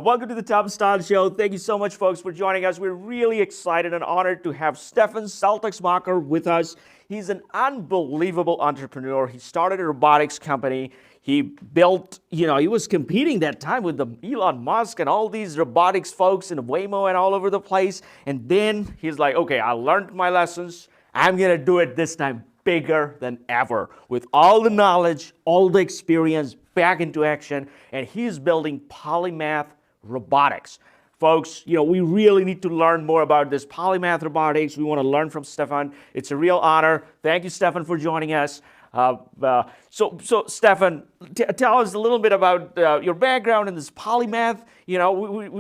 Welcome to the Top Style Show. Thank you so much, folks, for joining us. We're really excited and honored to have Stefan Seltz-Axmacher with us. He's an unbelievable entrepreneur. He started a robotics company. He built, he was competing that time with the Elon Musk and all these robotics folks in Waymo and all over the place. And then he's like, okay, I learned my lessons. I'm going to do it this time bigger than ever with all the knowledge, all the experience back into action. And he's building Polymath Robotics. Folks, we really need to learn more about this Polymath Robotics. We want to learn from Stefan. It's a real honor. Thank you, Stefan, for joining us. So Stefan, tell us a little bit about your background in this Polymath. We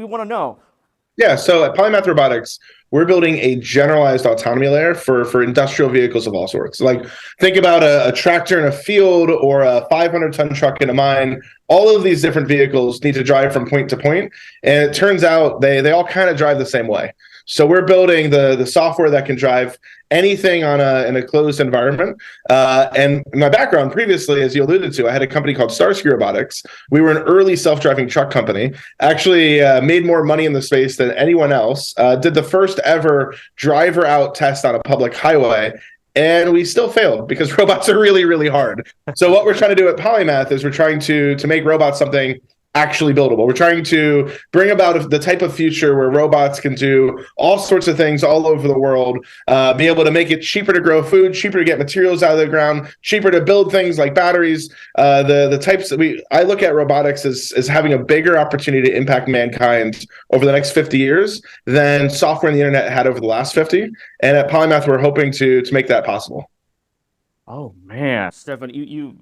want to know. Yeah, so at Polymath Robotics, we're building a generalized autonomy layer for industrial vehicles of all sorts. Like, think about a tractor in a field or a 500-ton truck in a mine. All of these different vehicles need to drive from point to point, and it turns out they all kind of drive the same way. So we're building the software that can drive anything in a closed environment. And my background previously, as you alluded to, I had a company called Starsky Robotics. We were an early self-driving truck company, actually made more money in the space than anyone else, did the first ever driver out test on a public highway. And we still failed because robots are really, really hard. So what we're trying to do at Polymath is we're trying to make robots something actually buildable. We're trying to bring about the type of future where robots can do all sorts of things all over the world, be able to make it cheaper to grow food, cheaper to get materials out of the ground, cheaper to build things like batteries. The types that I look at robotics as having a bigger opportunity to impact mankind over the next 50 years than software and the internet had over the last 50. And at Polymath, we're hoping to make that possible. Oh man, Stefan, you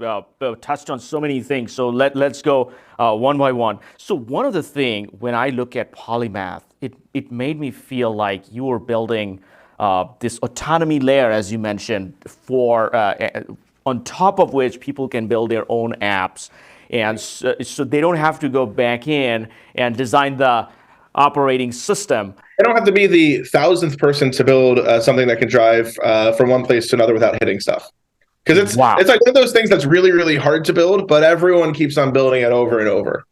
touched on so many things. So let's go one by one. So one of the things when I look at Polymath, it made me feel like you were building this autonomy layer, as you mentioned, for on top of which people can build their own apps, and so they don't have to go back in and design the operating system. I don't have to be the 1,000th person to build something that can drive from one place to another without hitting stuff. Because it's like one of those things that's really, really hard to build, but everyone keeps on building it over and over.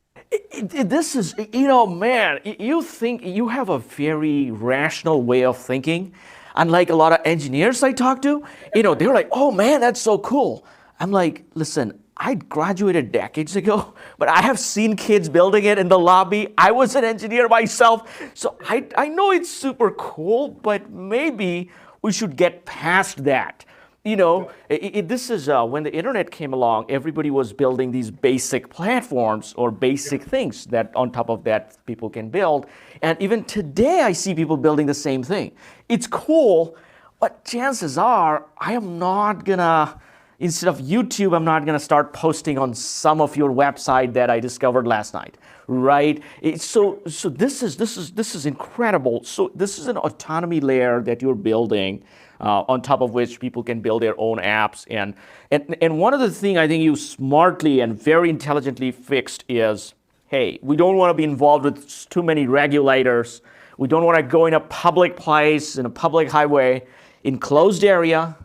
This is, man, you think you have a very rational way of thinking. Unlike a lot of engineers I talk to, they're like, oh man, that's so cool. I'm like, listen, I graduated decades ago, but I have seen kids building it in the lobby. I was an engineer myself. So I know it's super cool, but maybe we should get past that. This is when the internet came along, everybody was building these basic platforms or basic things that on top of that people can build. And even today, I see people building the same thing. It's cool, but chances are I am not gonna, instead of YouTube, I'm not gonna start posting on some of your website that I discovered last night, right? So this is incredible. So this is an autonomy layer that you're building. On top of which people can build their own apps. And one of the things I think you smartly and very intelligently fixed is, hey, we don't want to be involved with too many regulators. We don't want to go in a public place, in a public highway, in closed area,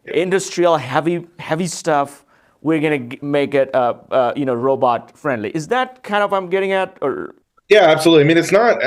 industrial heavy stuff. We're going to make it robot friendly. Is that kind of I'm getting at? Or yeah, absolutely. I mean, it's not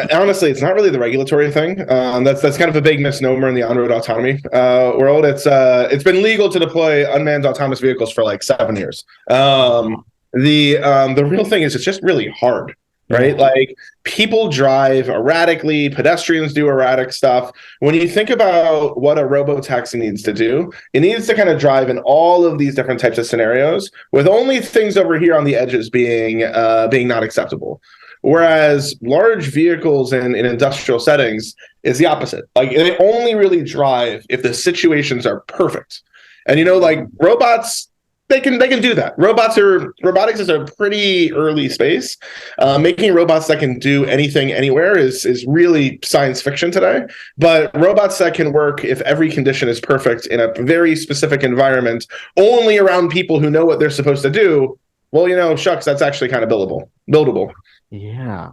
really the regulatory thing. That's kind of a big misnomer in the on-road autonomy world. It's been legal to deploy unmanned autonomous vehicles for like 7 years. The real thing is it's just really hard, right? Yeah. Like, people drive erratically, pedestrians do erratic stuff. When you think about what a robo-taxi needs to do, it needs to kind of drive in all of these different types of scenarios, with only things over here on the edges being not acceptable. Whereas large vehicles in industrial settings is the opposite. Like, they only really drive if the situations are perfect. And like robots, they can do that. Robotics is a pretty early space. Making robots that can do anything anywhere is really science fiction today. But robots that can work if every condition is perfect in a very specific environment, only around people who know what they're supposed to do, well, shucks, that's actually kind of buildable. Yeah.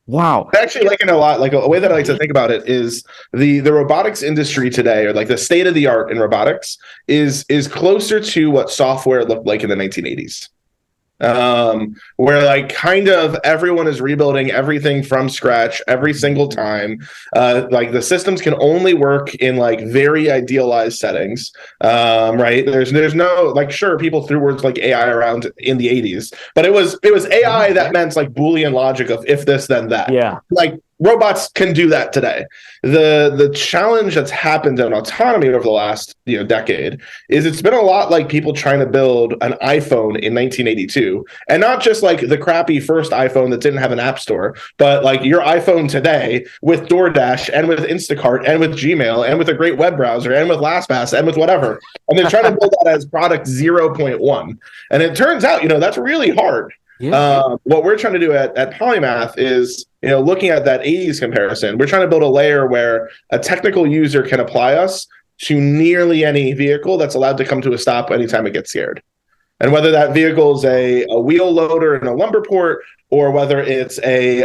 Wow. I actually like it a lot. Like, a way that I like to think about it is the robotics industry today, or like the state of the art in robotics, is closer to what software looked like in the 1980s. where like kind of everyone is rebuilding everything from scratch every single time. Like the systems can only work in like very idealized settings, right? There's no like, sure, people threw words like AI around in the 80s, but it was AI that meant like Boolean logic of if this then that. Yeah. Like robots can do that today. The challenge that's happened in autonomy over the last decade is it's been a lot like people trying to build an iPhone in 1982, and not just like the crappy first iPhone that didn't have an app store, but like your iPhone today with DoorDash and with Instacart and with Gmail and with a great web browser and with LastPass and with whatever, and then trying to build that as product 0.1. And it turns out, that's really hard. Yeah. What we're trying to do at Polymath is, looking at that 80s comparison, we're trying to build a layer where a technical user can apply us to nearly any vehicle that's allowed to come to a stop anytime it gets scared. And whether that vehicle is a wheel loader in a lumber port, or whether it's a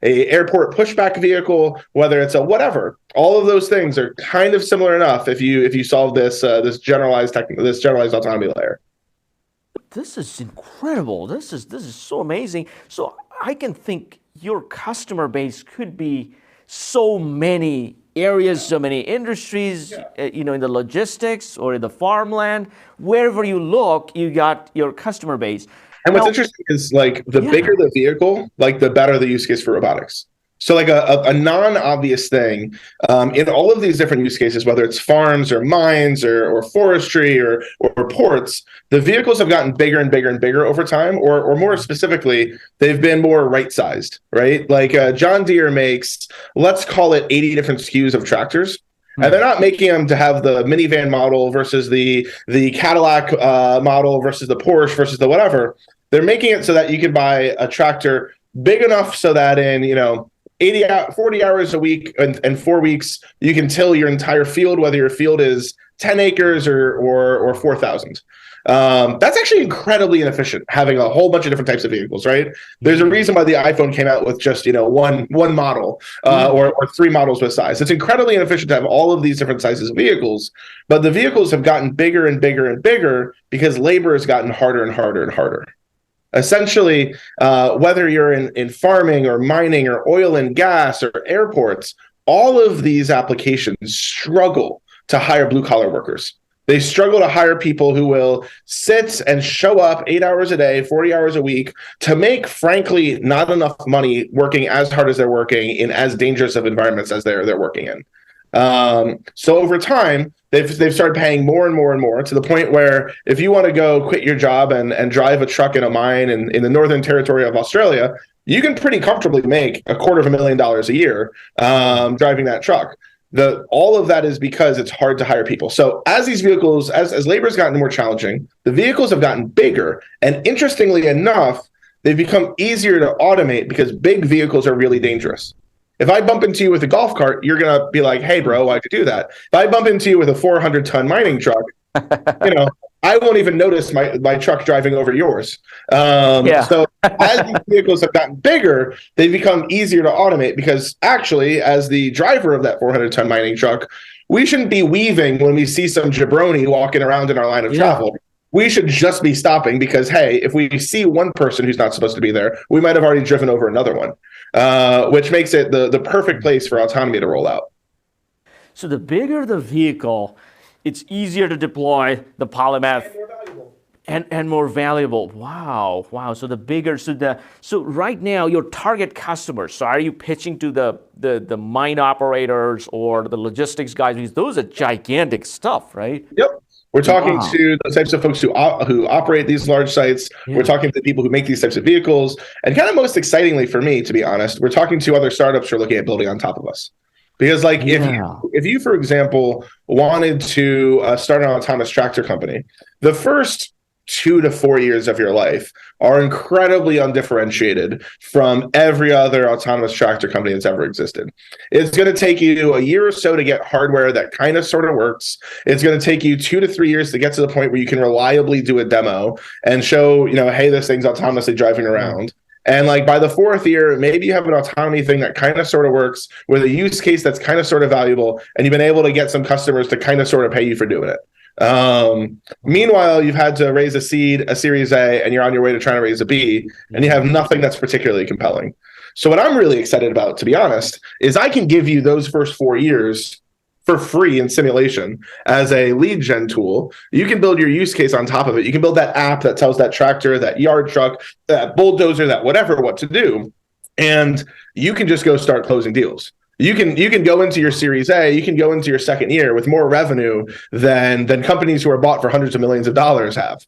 airport pushback vehicle, whether it's a whatever, all of those things are kind of similar enough if you solve this generalized autonomy layer. This is incredible. This is so amazing. So I can think your customer base could be so many areas, so many industries, in the logistics or in the farmland. Wherever you look, you got your customer base. And what's interesting is like the bigger the vehicle, like the better the use case for robotics. So like a non-obvious thing in all of these different use cases, whether it's farms or mines or forestry or ports, the vehicles have gotten bigger and bigger and bigger over time, or more specifically, they've been more right-sized, right? Like John Deere makes, let's call it 80 different SKUs of tractors. And they're not making them to have the minivan model versus the Cadillac model versus the Porsche versus the whatever. They're making it so that you can buy a tractor big enough so that in, 40 hours a week and 4 weeks, you can till your entire field, whether your field is 10 acres or 4,000. That's actually incredibly inefficient, having a whole bunch of different types of vehicles, right? There's a reason why the iPhone came out with just, one model or 3 models with size. It's incredibly inefficient to have all of these different sizes of vehicles, but the vehicles have gotten bigger and bigger and bigger because labor has gotten harder and harder and harder. Essentially, whether you're in farming or mining or oil and gas or airports, all of these applications struggle to hire blue-collar workers. They struggle to hire people who will sit and show up 8 hours a day, 40 hours a week to make, frankly, not enough money working as hard as they're working in as dangerous of environments as they're working in. So over time, they've started paying more and more and more to the point where if you want to go quit your job and drive a truck in a mine in the Northern Territory of Australia, you can pretty comfortably make $250,000 a year driving that truck. All of that is because it's hard to hire people. So as these vehicles, as labor has gotten more challenging, the vehicles have gotten bigger. And interestingly enough, they've become easier to automate because big vehicles are really dangerous. If I bump into you with a golf cart, you're going to be like, hey, bro, why'd you do that? If I bump into you with a 400-ton mining truck, I won't even notice my truck driving over yours. So as these vehicles have gotten bigger, they've become easier to automate because actually, as the driver of that 400-ton mining truck, we shouldn't be weaving when we see some jabroni walking around in our line of travel. We should just be stopping because, hey, if we see one person who's not supposed to be there, we might have already driven over another one, which makes it the perfect place for autonomy to roll out. So the bigger the vehicle, it's easier to deploy the Polymath and more valuable. Wow. So the bigger, so right now your target customers. So are you pitching to the mine operators or the logistics guys? Because those are gigantic stuff, right? Yep. We're talking to the types of folks who operate these large sites. Yeah. We're talking to the people who make these types of vehicles. And kind of most excitingly for me, to be honest, we're talking to other startups who are looking at building on top of us. Because if you, for example, wanted to start an autonomous tractor company, the first 2 to 4 years of your life are incredibly undifferentiated from every other autonomous tractor company that's ever existed. It's going to take you a year or so to get hardware that kind of sort of works. It's going to take you 2 to 3 years to get to the point where you can reliably do a demo and show, hey, this thing's autonomously driving around. And like by the 4th year, maybe you have an autonomy thing that kind of sort of works with a use case that's kind of sort of valuable, and you've been able to get some customers to kind of sort of pay you for doing it. Meanwhile, you've had to raise a seed, a Series A, and you're on your way to trying to raise a B, and you have nothing that's particularly compelling. So what I'm really excited about, to be honest, is I can give you those first 4 years for free in simulation as a lead gen tool. You can build your use case on top of it. You can build that app that tells that tractor, that yard truck, that bulldozer, that whatever, what to do. And you can just go start closing deals. You can go into your Series A, you can go into your second year with more revenue than companies who are bought for hundreds of millions of dollars have,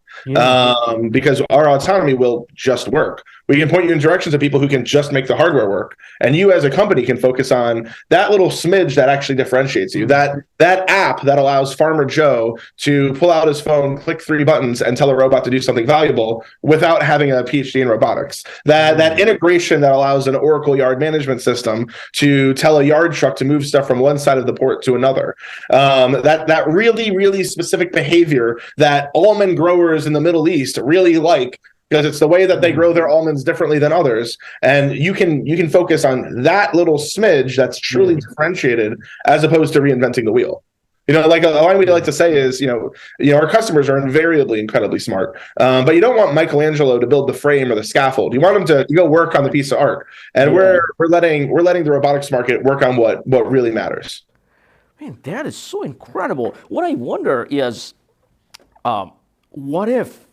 because our autonomy will just work. We can point you in directions of people who can just make the hardware work, and you as a company can focus on that little smidge that actually differentiates you. That app that allows Farmer Joe to pull out his phone, click 3 buttons, and tell a robot to do something valuable without having a PhD in robotics. That integration that allows an Oracle yard management system to tell a yard truck to move stuff from one side of the port to another. That really specific behavior that almond growers in the Middle East really like, because it's the way that they grow their almonds differently than others. And you can focus on that little smidge that's truly differentiated, as opposed to reinventing the wheel. Like a line we like to say is, our customers are invariably incredibly smart, but you don't want Michelangelo to build the frame or the scaffold. You want them to go work on the piece of art. And we're letting the robotics market work on what really matters. Man, that is so incredible. What I wonder is, what if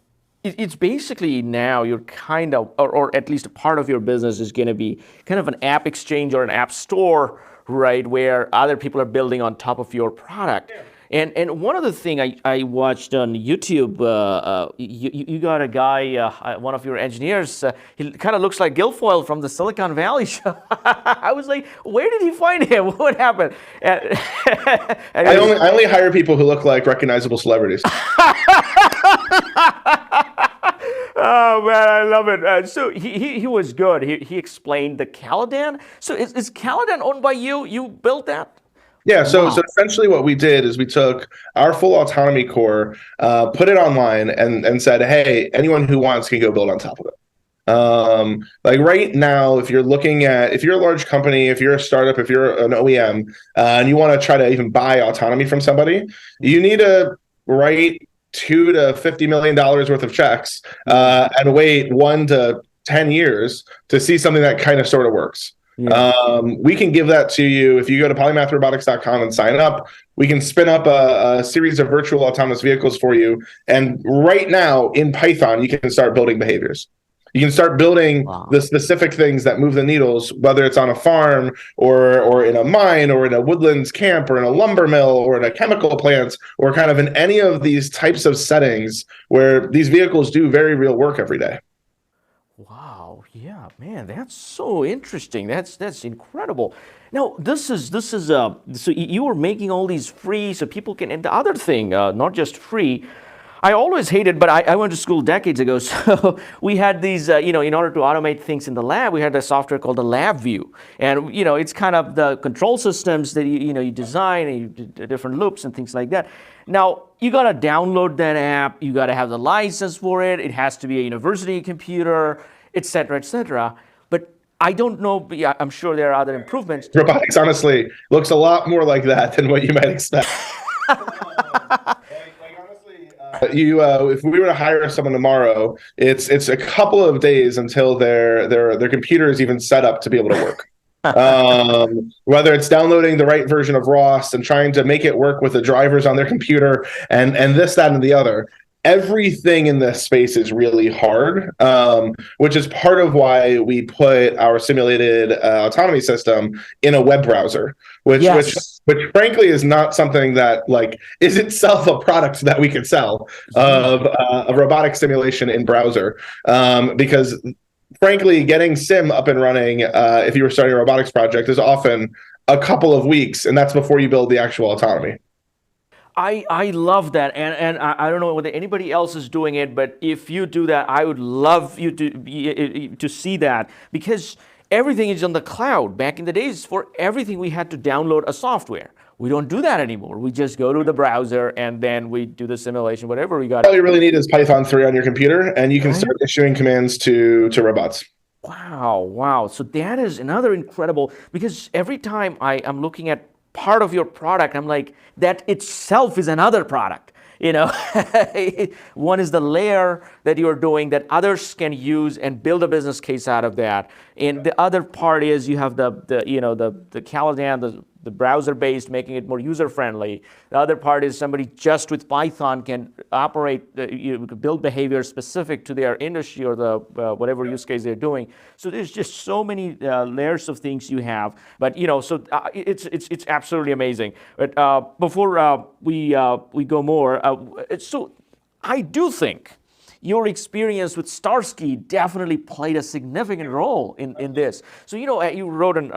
it's basically now you're kind of, or at least a part of your business is going to be kind of an app exchange or an app store, right, where other people are building on top of your product. Yeah. And one other thing I watched on YouTube, you got a guy, one of your engineers, he kind of looks like Guilfoyle from the Silicon Valley show. I was like, where did he find him? What happened? I only hire people who look like recognizable celebrities. Oh man, I love it. So he was good. He explained the Calidan. So is Calidan owned by you? You built that? Yeah, so essentially what we did is we took our full autonomy core, put it online, and said, hey, anyone who wants can go build on top of it. Like right now, if you're a large company, if you're a startup, if you're an OEM, and you want to try to even buy autonomy from somebody, you need to write $2 to $50 million worth of checks and wait 1 to 10 years to see something that kind of sort of works. Yeah. We can give that to you if you go to polymathrobotics.com and sign up. We can spin up a series of virtual autonomous vehicles for you. And right now in Python, you can start building behaviors. You can start building the specific things that move the needles, whether it's on a farm or in a mine or in a woodlands camp or in a lumber mill or in a chemical plant or kind of in any of these types of settings where these vehicles do very real work every day. Wow, yeah, man, that's so interesting. That's incredible. Now, this is so you were making all these free so people can, and the other thing, not just free. I always hated, but I went to school decades ago, so we had these, in order to automate things in the lab, we had a software called the LabVIEW. And, it's kind of the control systems that, you design, and you do different loops and things like that. Now, you got to download that app, you got to have the license for it, it has to be a university computer, et cetera, et cetera. But I don't know, I'm sure there are other improvements. Robotics, honestly, looks a lot more like that than what you might expect. If we were to hire someone tomorrow, it's a couple of days until their computer is even set up to be able to work. Whether it's downloading the right version of ROS and trying to make it work with the drivers on their computer and this, that, and the other. Everything in this space is really hard, which is part of why we put our simulated autonomy system in a web browser, which frankly is not something that is itself a product that we could sell of a robotic simulation in browser, because frankly, getting sim up and running, if you were starting a robotics project, is often a couple of weeks, and that's before you build the actual autonomy. I love that, and I don't know whether anybody else is doing it, but if you do that, I would love you to see that, because everything is on the cloud. Back in the days, for everything we had to download a software. We don't do that anymore. We just go to the browser and then we do the simulation, whatever we got. All you really need is Python 3 on your computer, and you can start issuing commands to robots. Wow. So that is another incredible, because every time I'm looking at part of your product, I'm like, that itself is another product. You know, one is the layer that you're doing that others can use and build a business case out of that. And the other part is you have the Calidan, the browser-based, making it more user-friendly. The other part is somebody just with Python can operate, build behavior specific to their industry or the whatever use case they're doing. So there's just so many layers of things you have. But so it's absolutely amazing. But before we go more, so I do think your experience with Starsky definitely played a significant role in this. So you wrote an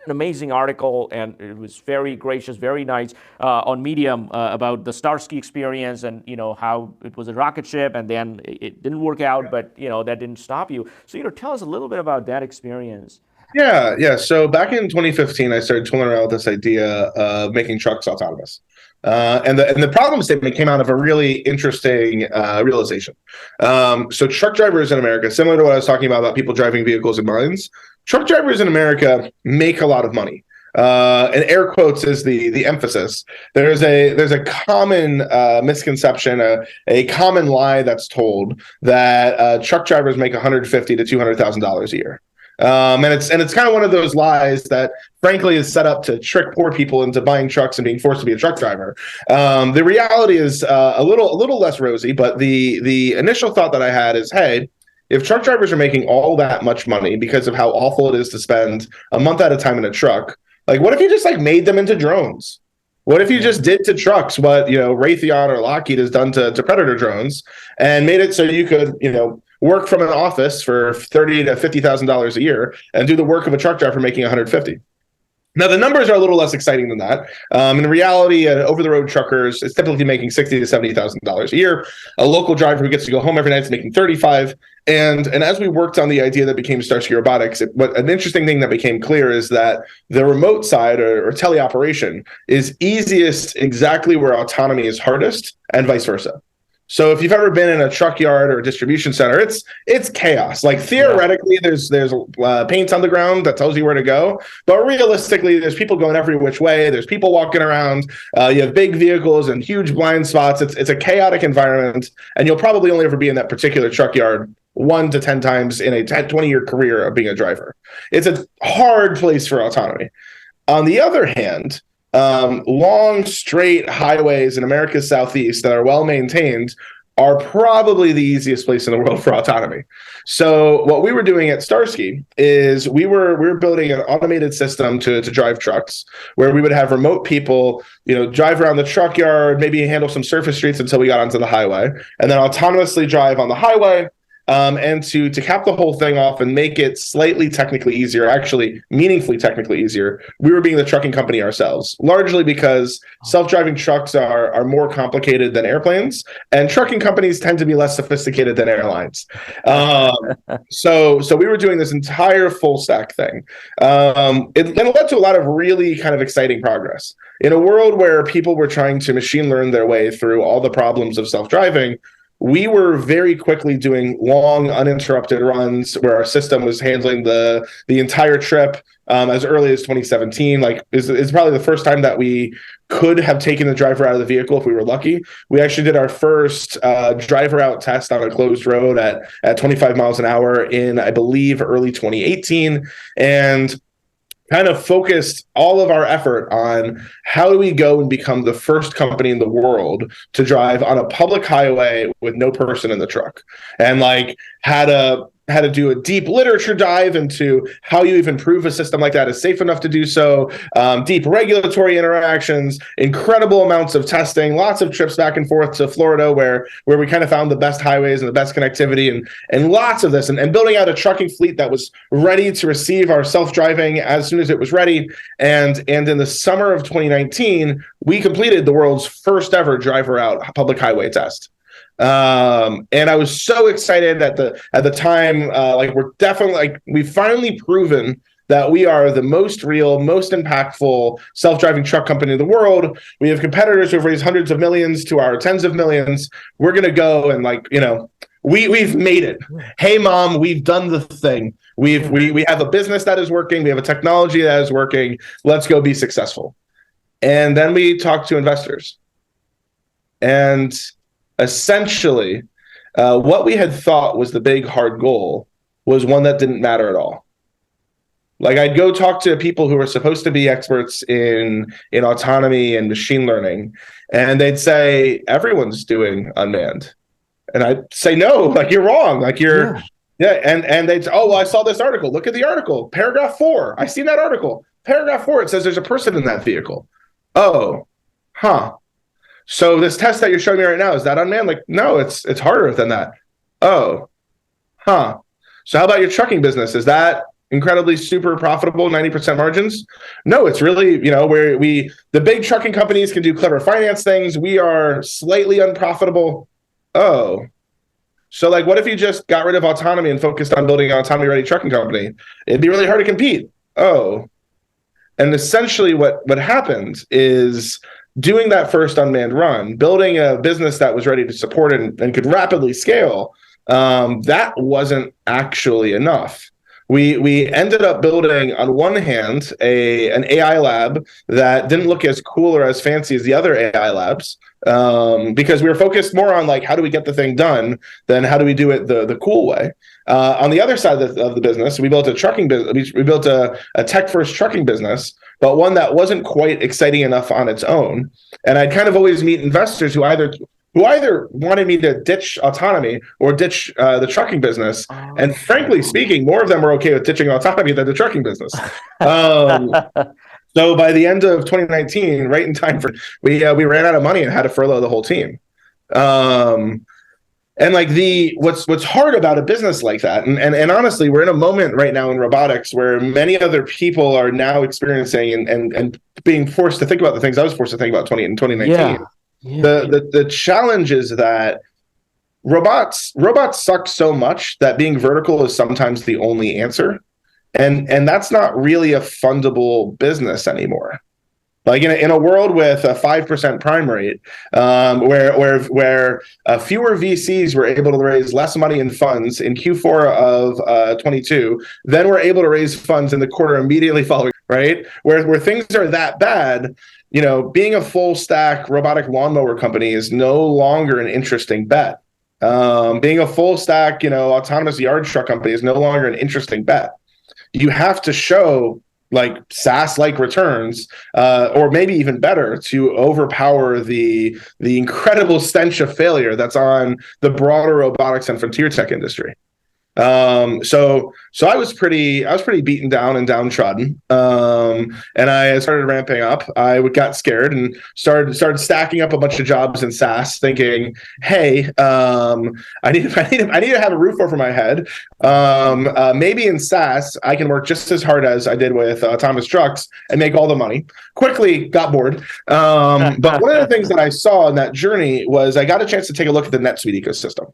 amazing article, and it was very gracious, very nice, on Medium about the Starsky experience and how it was a rocket ship and then it didn't work out, but that didn't stop you. So tell us a little bit about that experience. Yeah. So back in 2015, I started tooling around with this idea of making trucks autonomous. And the problem statement came out of a really interesting realization. So truck drivers in America, similar to what I was talking about people driving vehicles in mines, truck drivers in America make a lot of money. And air quotes is the emphasis. There's a common misconception, a common lie that's told that truck drivers make $150,000 to $200,000 a year. And it's kind of one of those lies that, frankly, is set up to trick poor people into buying trucks and being forced to be a truck driver. The reality is a little less rosy, but the initial thought that I had is, hey, if truck drivers are making all that much money because of how awful it is to spend a month at a time in a truck, like, what if you just made them into drones? What if you just did to trucks what Raytheon or Lockheed has done to Predator drones and made it so you could work from an office for $30,000 to $50,000 a year and do the work of a truck driver making $150,000. Now, the numbers are a little less exciting than that. In reality, over-the-road truckers is typically making $60,000 to $70,000 a year. A local driver who gets to go home every night is making $35,000. And as we worked on the idea that became Starsky Robotics, an interesting thing that became clear is that the remote side or teleoperation is easiest exactly where autonomy is hardest, and vice versa. So if you've ever been in a truck yard or a distribution center, it's chaos. Like, theoretically, there's paint on the ground that tells you where to go, but realistically, there's people going every which way. There's people walking around. You have big vehicles and huge blind spots. It's a chaotic environment, and you'll probably only ever be in that particular truck yard 1 to 10 times in a 20-year career of being a driver. It's a hard place for autonomy. On the other hand, long, straight highways in America's Southeast that are well maintained are probably the easiest place in the world for autonomy. So what we were doing at Starsky is we were building an automated system to drive trucks, where we would have remote people, drive around the truck yard, maybe handle some surface streets until we got onto the highway, and then autonomously drive on the highway. And to cap the whole thing off and make it slightly technically easier, actually meaningfully technically easier, we were being the trucking company ourselves, largely because self-driving trucks are more complicated than airplanes, and trucking companies tend to be less sophisticated than airlines. So we were doing this entire full stack thing. It led to a lot of really kind of exciting progress. In a world where people were trying to machine learn their way through all the problems of self-driving, we were very quickly doing long, uninterrupted runs where our system was handling the entire trip as early as 2017. It's probably the first time that we could have taken the driver out of the vehicle if we were lucky. We actually did our first driver out test on a closed road at 25 miles an hour in, I believe, early 2018. And kind of focused all of our effort on how do we go and become the first company in the world to drive on a public highway with no person in the truck, and how to do a deep literature dive into how you even prove a system like that is safe enough to do so, deep regulatory interactions, incredible amounts of testing, lots of trips back and forth to Florida where we kind of found the best highways and the best connectivity, and lots of this, and building out a trucking fleet that was ready to receive our self-driving as soon as it was ready. And in the summer of 2019, we completed the world's first ever driver out public highway test. And I was so excited at the time, we're definitely we've finally proven that we are the most real, most impactful self-driving truck company in the world. We have competitors who've raised hundreds of millions to our tens of millions. We're going to go and we've made it. Hey, Mom, we've done the thing. We have a business that is working. We have a technology that is working. Let's go be successful. And then we talked to investors. And essentially, what we had thought was the big hard goal was one that didn't matter at all. Like, I'd go talk to people who are supposed to be experts in autonomy and machine learning, and they'd say, everyone's doing unmanned. And I'd say, no, like, you're wrong. Like, and they'd say, oh, well, I saw this article. Look at the article. Paragraph 4. I seen that article. Paragraph 4, it says there's a person in that vehicle. Oh, huh. So this test that you're showing me right now, is that unmanned? Like, no, it's harder than that. Oh, huh. So how about your trucking business? Is that incredibly super profitable, 90% margins? No, it's really, where the big trucking companies can do clever finance things. We are slightly unprofitable. Oh, so like, what if you just got rid of autonomy and focused on building an autonomy-ready trucking company? It'd be really hard to compete. Oh, and essentially what happened is, doing that first unmanned run, building a business that was ready to support and could rapidly scale, that wasn't actually enough. We ended up building, on one hand, an AI lab that didn't look as cool or as fancy as the other AI labs, because we were focused more on, like, how do we get the thing done than how do we do it the cool way. On the other side of the business, we built a trucking business. We built a tech-first trucking business, but one that wasn't quite exciting enough on its own. And I'd kind of always meet investors who either wanted me to ditch autonomy or ditch the trucking business. And frankly speaking, more of them were okay with ditching autonomy than the trucking business. So by the end of 2019, right in time for, we ran out of money and had to furlough the whole team. And like, what's hard about a business like that, and honestly, we're in a moment right now in robotics where many other people are now experiencing and being forced to think about the things I was forced to think about in 2019. Yeah. The challenge is that robots suck so much that being vertical is sometimes the only answer, and that's not really a fundable business anymore. Like, in a world with a 5% prime rate, where fewer VCs were able to raise less money in funds in Q4 of 22 than were able to raise funds in the quarter immediately following, right? Where things are that bad, being a full stack robotic lawnmower company is no longer an interesting bet. Being a full stack, autonomous yard truck company is no longer an interesting bet. You have to show, like, SaaS-like returns, or maybe even better, to overpower the incredible stench of failure that's on the broader robotics and frontier tech industry. So I was pretty beaten down and downtrodden. And I started ramping up. I got scared and started stacking up a bunch of jobs in SaaS, thinking, hey, I need to have a roof over my head. Maybe in SaaS I can work just as hard as I did with autonomous trucks and make all the money. Quickly got bored. But one of the things that I saw in that journey was I got a chance to take a look at the NetSuite ecosystem.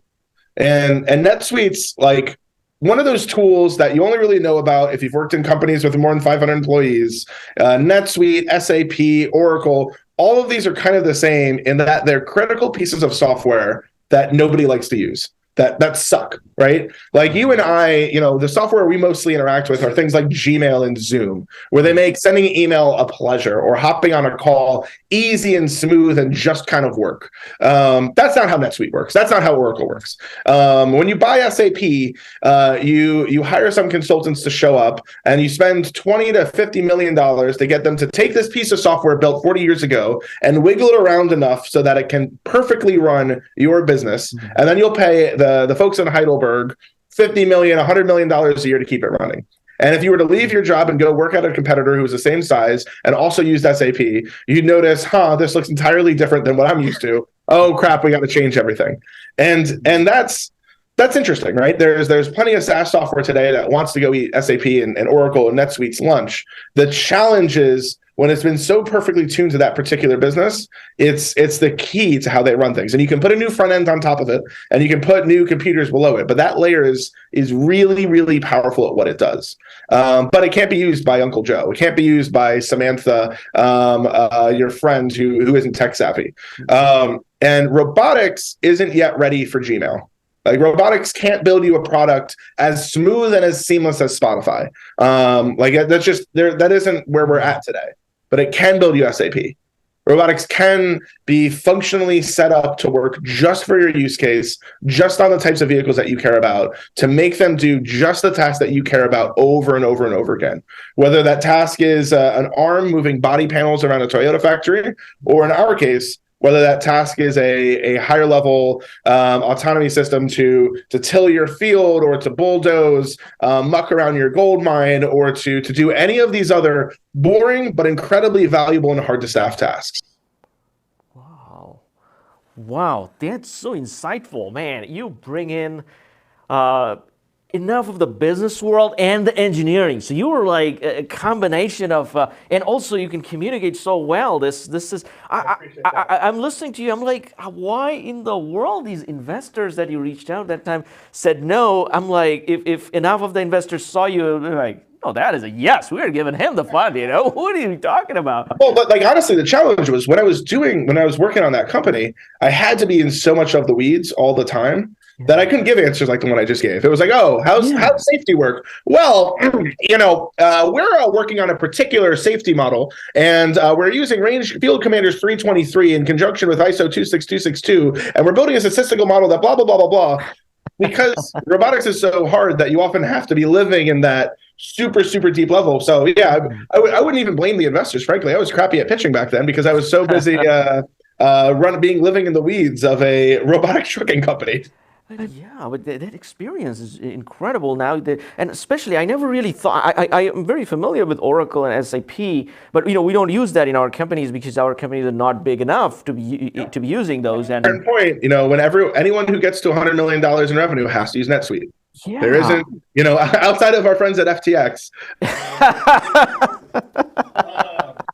And NetSuite's like one of those tools that you only really know about if you've worked in companies with more than 500 employees. NetSuite, SAP, Oracle, all of these are kind of the same in that they're critical pieces of software that nobody likes to use, that suck, right? Like, you and I, the software we mostly interact with are things like Gmail and Zoom, where they make sending email a pleasure or hopping on a call easy and smooth and just kind of work. That's not how NetSuite works. That's not how Oracle works. When you buy SAP, you hire some consultants to show up, and you spend $20 to $50 million to get them to take this piece of software built 40 years ago and wiggle it around enough so that it can perfectly run your business. And then you'll pay the folks in Heidelberg $50 million, $100 million a year to keep it running. And if you were to leave your job and go work at a competitor who was the same size and also used SAP, you'd notice, this looks entirely different than what I'm used to. Oh crap, we got to change everything. And that's interesting, right? There's plenty of SaaS software today that wants to go eat SAP and Oracle and NetSuite's lunch. The challenge is, when it's been so perfectly tuned to that particular business, it's the key to how they run things. And you can put a new front end on top of it, and you can put new computers below it. But that layer is really, really powerful at what it does. But it can't be used by Uncle Joe. It can't be used by Samantha, your friend who isn't tech savvy. And robotics isn't yet ready for Gmail. Like, robotics can't build you a product as smooth and as seamless as Spotify. That's just there. That isn't where we're at today. But it can build you SAP, Robotics can be functionally set up to work just for your use case, just on the types of vehicles that you care about, to make them do just the task that you care about over and over and over again. Whether that task is an arm moving body panels around a Toyota factory, or in our case, whether that task is a higher level autonomy system to till your field, or to bulldoze, muck around your gold mine, or to do any of these other boring but incredibly valuable and hard to staff tasks. Wow, that's so insightful, man. You bring in enough of the business world and the engineering. So you were like a combination of, and also you can communicate so well. This is, I'm listening to you. I'm like, why in the world these investors that you reached out that time said no? I'm like, if enough of the investors saw you, they're like, oh, that is a yes. We're giving him the fund. What are you talking about? Well, but like honestly, the challenge was when I was working on that company, I had to be in so much of the weeds all the time that I couldn't give answers like the one I just gave. It was like, oh, how's safety work? Well, we're working on a particular safety model, and we're using Range Field Commanders 323 in conjunction with ISO 26262, and we're building a statistical model that blah blah blah blah blah. Because robotics is so hard that you often have to be living in that super deep level. So yeah, I wouldn't even blame the investors. Frankly, I was crappy at pitching back then because I was so busy living in the weeds of a robotic trucking company. Yeah, but that experience is incredible now. And especially, I never really thought, I am very familiar with Oracle and SAP, but we don't use that in our companies because our companies are not big enough to be using those. And at point, when anyone who gets to $100 million in revenue has to use NetSuite. Yeah. There isn't, outside of our friends at FTX.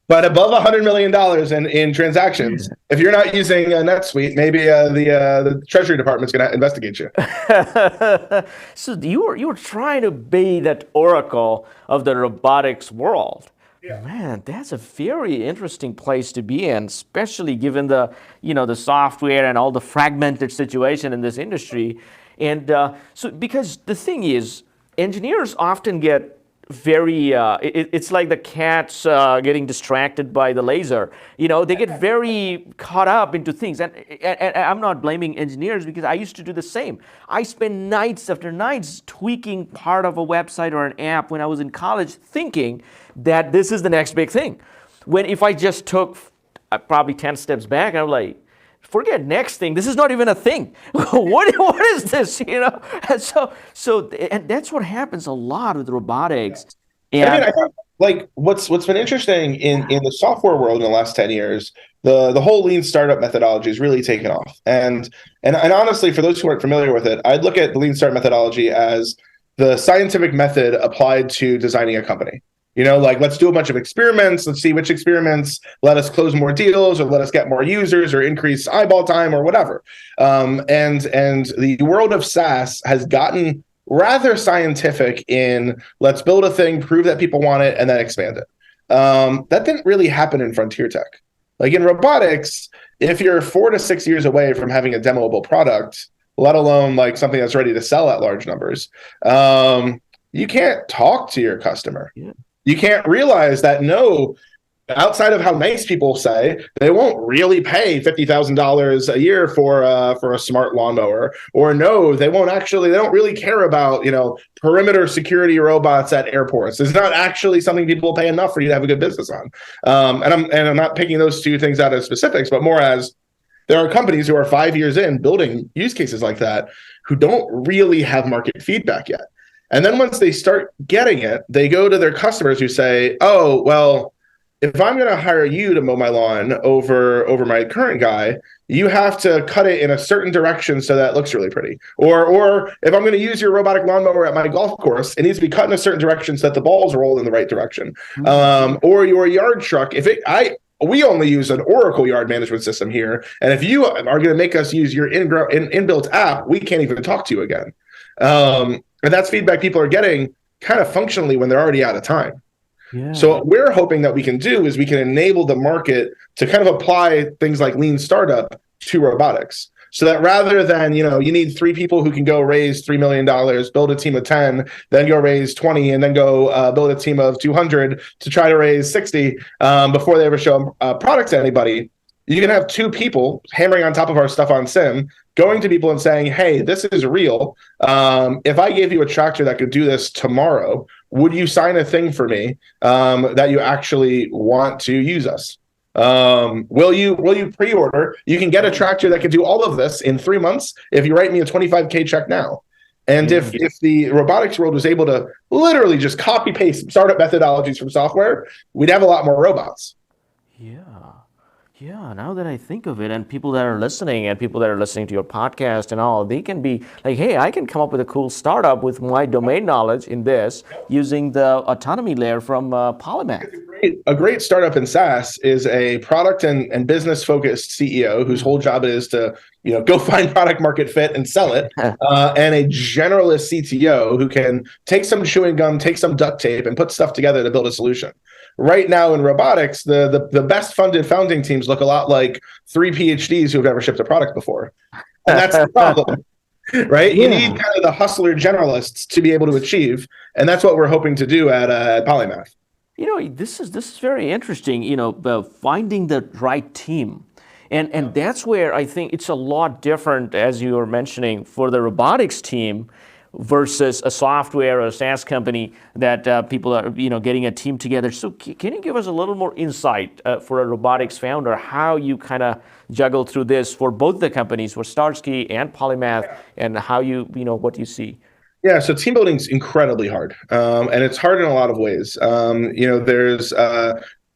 But above $100 million in transactions, if you're not using NetSuite, maybe the Treasury Department's going to investigate you. So you were trying to be that Oracle of the robotics world. Yeah. Man, that's a very interesting place to be in, especially given the software and all the fragmented situation in this industry. And so because the thing is, engineers often get very it's like the cats getting distracted by the laser. They get very caught up into things, and I'm not blaming engineers because I used to do the same. I spent nights after nights tweaking part of a website or an app when I was in college, thinking that this is the next big thing, when if I just took probably 10 steps back, I'm like, forget next thing. This is not even a thing. What is this? And so that's what happens a lot with robotics. And I think like what's been interesting in the software world in the last 10 years, the whole lean startup methodology has really taken off. And honestly, for those who aren't familiar with it, I'd look at the lean startup methodology as the scientific method applied to designing a company. Like, let's do a bunch of experiments. Let's see which experiments let us close more deals, or let us get more users, or increase eyeball time, or whatever. And the world of SaaS has gotten rather scientific in let's build a thing, prove that people want it, and then expand it. That didn't really happen in frontier tech. Like in robotics, if you're 4 to 6 years away from having a demoable product, let alone like something that's ready to sell at large numbers, you can't talk to your customer. Yeah. You can't realize that outside of how nice people say, they won't really pay $50,000 a year for a smart lawnmower, or they don't really care about, perimeter security robots at airports. It's not actually something people pay enough for you to have a good business on. And I'm not picking those two things out as specifics, but more as there are companies who are 5 years in building use cases like that who don't really have market feedback yet. And then once they start getting it, they go to their customers who say, oh, well, if I'm going to hire you to mow my lawn over my current guy, you have to cut it in a certain direction so that it looks really pretty. Or if I'm going to use your robotic lawnmower at my golf course, it needs to be cut in a certain direction so that the balls roll in the right direction. Or your yard truck, we only use an Oracle yard management system here, and if you are going to make us use your inbuilt app, we can't even talk to you again. And that's feedback people are getting kind of functionally when they're already out of time. Yeah. So what we're hoping that we can do is we can enable the market to kind of apply things like lean startup to robotics. so that rather than, you need 3 people who can go raise $3 million, build a team of 10, then go raise 20, and then go build a team of 200 to try to raise 60 before they ever show a product to anybody. You can have 2 people hammering on top of our stuff on Sim, going to people and saying, hey, this is real. If I gave you a tractor that could do this tomorrow, would you sign a thing for me that you actually want to use us? Will you pre-order? You can get a tractor that can do all of this in 3 months if you write me a $25K check now. And if the robotics world was able to literally just copy paste startup methodologies from software, we'd have a lot more robots. Yeah, now that I think of it, and people that are listening to your podcast and all, they can be like, hey, I can come up with a cool startup with my domain knowledge in this using the autonomy layer from Polymath. A great startup in SaaS is a product and business focused CEO whose whole job is to go find product market fit and sell it, and a generalist CTO who can take some chewing gum, take some duct tape, and put stuff together to build a solution. Right now in robotics, the best funded founding teams look a lot like 3 PhDs who have ever shipped a product before. And that's the problem, right? Yeah. You need kind of the hustler generalists to be able to achieve. And that's what we're hoping to do at Polymath. This is very interesting, finding the right team. And that's where I think it's a lot different, as you were mentioning, for the robotics team versus a software or a SaaS company that people are, getting a team together. So can you give us a little more insight for a robotics founder, how you kind of juggle through this for both the companies, for Starsky and Polymath, and how what you see? Yeah, so team building is incredibly hard, and it's hard in a lot of ways. There's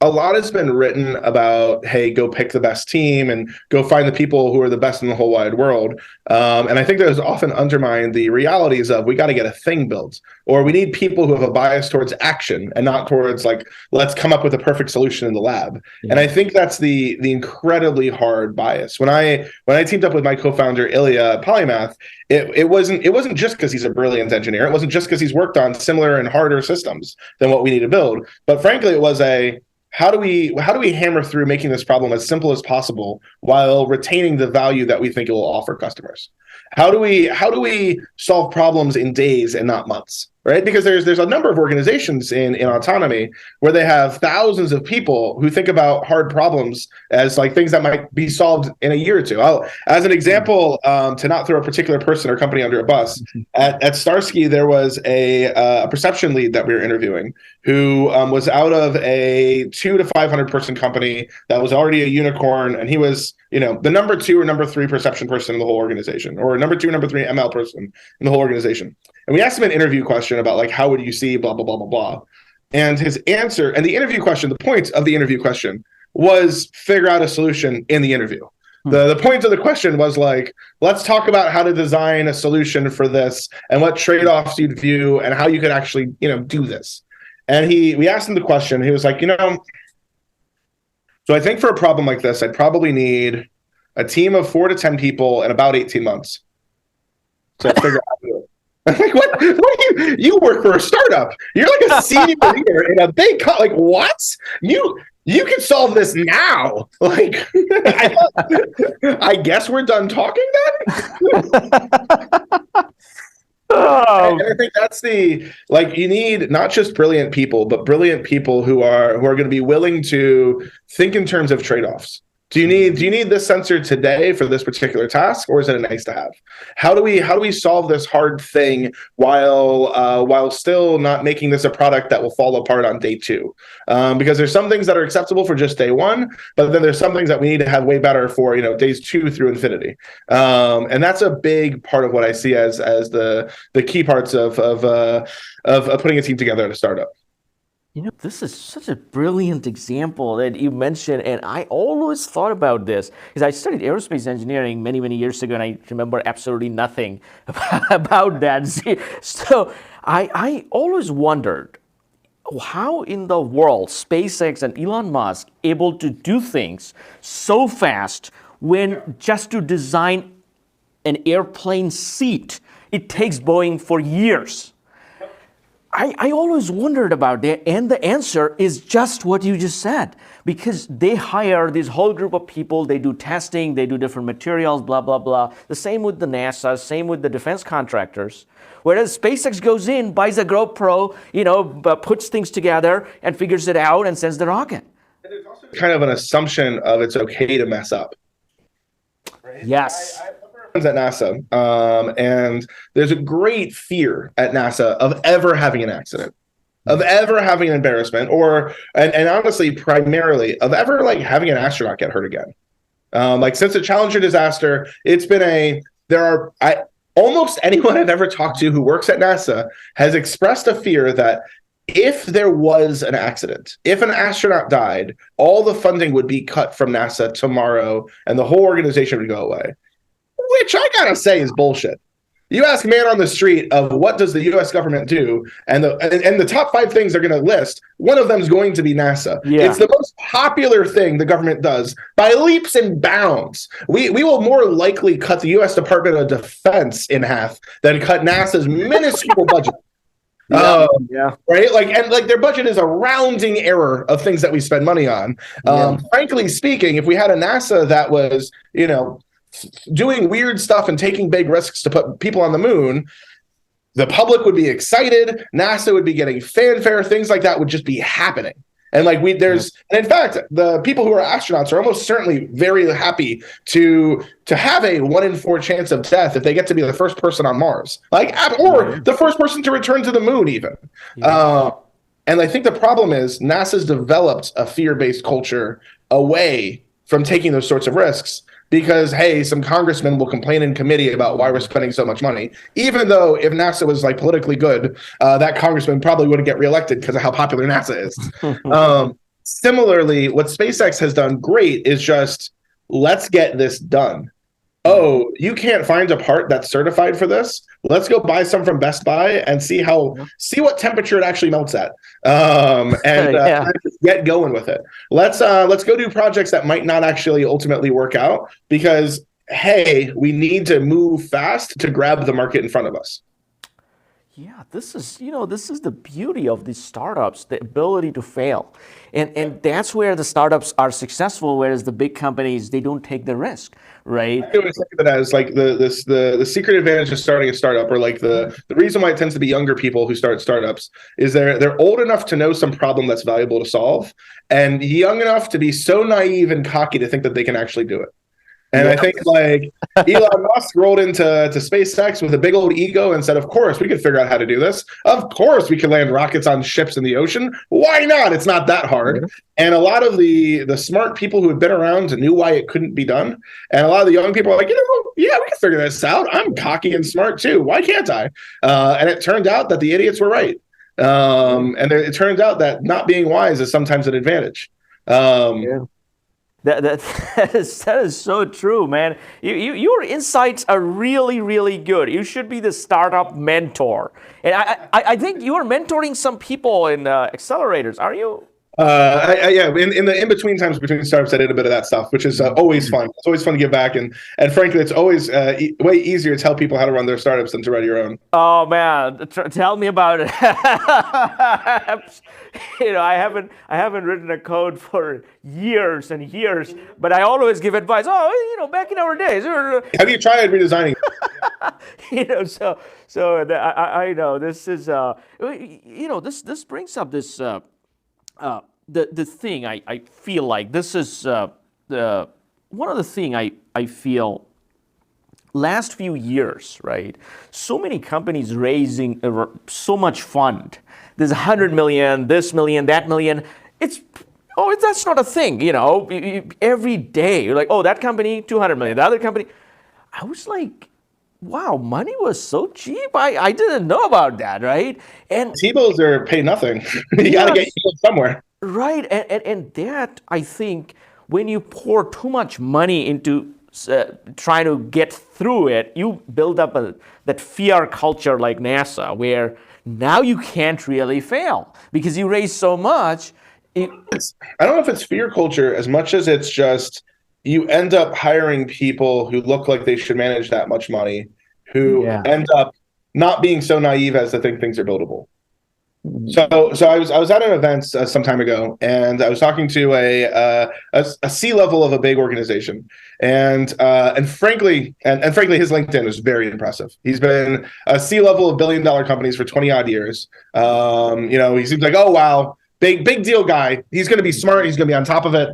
a lot has been written about, hey, go pick the best team and go find the people who are the best in the whole wide world. And I think that has often undermined the realities of we got to get a thing built, or we need people who have a bias towards action and not towards like, let's come up with a perfect solution in the lab. Yeah. And I think that's the incredibly hard bias. When I teamed up with my co-founder Ilia at Polymath, it wasn't just because he's a brilliant engineer. It wasn't just because he's worked on similar and harder systems than what we need to build. But frankly, it was how do we hammer through making this problem as simple as possible while retaining the value that we think it will offer customers? How do we solve problems in days and not months? Right? Because there's a number of organizations in autonomy where they have thousands of people who think about hard problems as like things that might be solved in a year or two. As an example, to not throw a particular person or company under a bus, at Starsky there was a perception lead that we were interviewing who was out of a 200 to 500 person company that was already a unicorn, and he was the number 2 or number 3 perception person in the whole organization, or number 2 or number 3 ML person in the whole organization. And we asked him an interview question about like, how would you see blah, blah, blah, blah, blah. And his answer, and the interview question, the point of the interview question was figure out a solution in the interview. The point of the question was like, let's talk about how to design a solution for this and what trade-offs you'd view and how you could actually, do this. And we asked him the question. He was like, so I think for a problem like this, I'd probably need a team of 4 to 10 people in about 18 months. So figure out how to do it. I'm like, what you work for a startup. You're like a senior leader in a big like what? You can solve this now. Like I guess we're done talking then. And I think that's you need not just brilliant people, but brilliant people who are going to be willing to think in terms of trade-offs. Do you need this sensor today for this particular task, or is it a nice to have? How do we solve this hard thing while still not making this a product that will fall apart on day 2? Because there's some things that are acceptable for just day 1, but then there's some things that we need to have way better for days 2 through infinity. And that's a big part of what I see as the key parts of putting a team together at a startup. This is such a brilliant example that you mentioned, and I always thought about this because I studied aerospace engineering many, many years ago, and I remember absolutely nothing about that. So I always wondered how in the world SpaceX and Elon Musk able to do things so fast when just to design an airplane seat, it takes Boeing for years. I always wondered about that, and the answer is just what you just said, because they hire this whole group of people, they do testing, they do different materials, blah, blah, blah. The same with the NASA, same with the defense contractors. Whereas SpaceX goes in, buys a GoPro, puts things together and figures it out and sends the rocket. And there's also kind of an assumption of it's okay to mess up. Right? Yes. I have friends at NASA, and there's a great fear at NASA of ever having an accident, of ever having an embarrassment, and honestly, primarily of ever like having an astronaut get hurt again. Like since the Challenger disaster, it's been almost anyone I've ever talked to who works at NASA has expressed a fear that if there was an accident, if an astronaut died, all the funding would be cut from NASA tomorrow and the whole organization would go away, which I gotta say is bullshit. You ask a man on the street of what does the U.S. government do, and the top 5 things they're going to list, one of them is going to be NASA. Yeah. It's the most popular thing the government does by leaps and bounds. We will more likely cut the U.S. Department of Defense in half than cut NASA's minuscule budget. Yeah. Right. Like their budget is a rounding error of things that we spend money on. Frankly speaking, if we had a NASA that was, doing weird stuff and taking big risks to put people on the moon, the public would be excited. NASA would be getting fanfare. Things like that would just be happening. And and in fact, the people who are astronauts are almost certainly very happy to have a 1 in 4 chance of death if they get to be the first person on Mars, or the first person to return to the moon, even. Yeah. And I think the problem is NASA's developed a fear-based culture away from taking those sorts of risks. Because, hey, some congressmen will complain in committee about why we're spending so much money, even though if NASA was politically good, that congressman probably wouldn't get reelected because of how popular NASA is. Similarly, what SpaceX has done great is just, let's get this done. Oh, you can't find a part that's certified for this? Let's go buy some from Best Buy and see what temperature it actually melts at, just get going with it. Let's go do projects that might not actually ultimately work out because, hey, we need to move fast to grab the market in front of us. Yeah, this is the beauty of these startups, the ability to fail. And that's where the startups are successful, whereas the big companies, they don't take the risk, right? I always think of it as the secret advantage of starting a startup, or the reason why it tends to be younger people who start startups is they're old enough to know some problem that's valuable to solve and young enough to be so naive and cocky to think that they can actually do it. And I think Elon Musk rolled into SpaceX with a big old ego and said, of course, we could figure out how to do this. Of course, we could land rockets on ships in the ocean. Why not? It's not that hard. Mm-hmm. And a lot of the smart people who had been around knew why it couldn't be done. And a lot of the young people are like, yeah, we can figure this out. I'm cocky and smart too. Why can't I? And it turned out that the idiots were right. And it turned out that not being wise is sometimes an advantage. That is so true, man. Your insights are really, really good. You should be the startup mentor. And I think you are mentoring some people in accelerators, are you? Yeah. In the in-between times between startups, I did a bit of that stuff, which is always fun. It's always fun to give back. And frankly, it's always way easier to tell people how to run their startups than to run your own. Oh, man. Tell me about it. I haven't written a code for years and years, but I always give advice. Oh, back in our days. Have you tried redesigning? I know this is, this brings up this, the thing I feel like this is one of the thing I feel last few years, right? So many companies raising so much fund. There's 100 million, this million, that million. That's not a thing, every day you're like, oh, that company, 200 million, the other company. I was like, wow, money was so cheap. I didn't know about that, right? And T-bills are pay nothing. You got to get T-bills somewhere. Right, and that, I think, when you pour too much money into trying to get through it, you build up that fear culture like NASA, where now you can't really fail because you raise so much. I don't know if it's fear culture as much as it's just you end up hiring people who look like they should manage that much money, who end up not being so naive as to think things are buildable. So I was at an event some time ago, and I was talking to a C-level of a big organization, and frankly his LinkedIn is very impressive. He's been a C-level of billion-dollar companies for 20 odd years. He seems like, oh wow, big deal guy. He's going to be smart. He's going to be on top of it,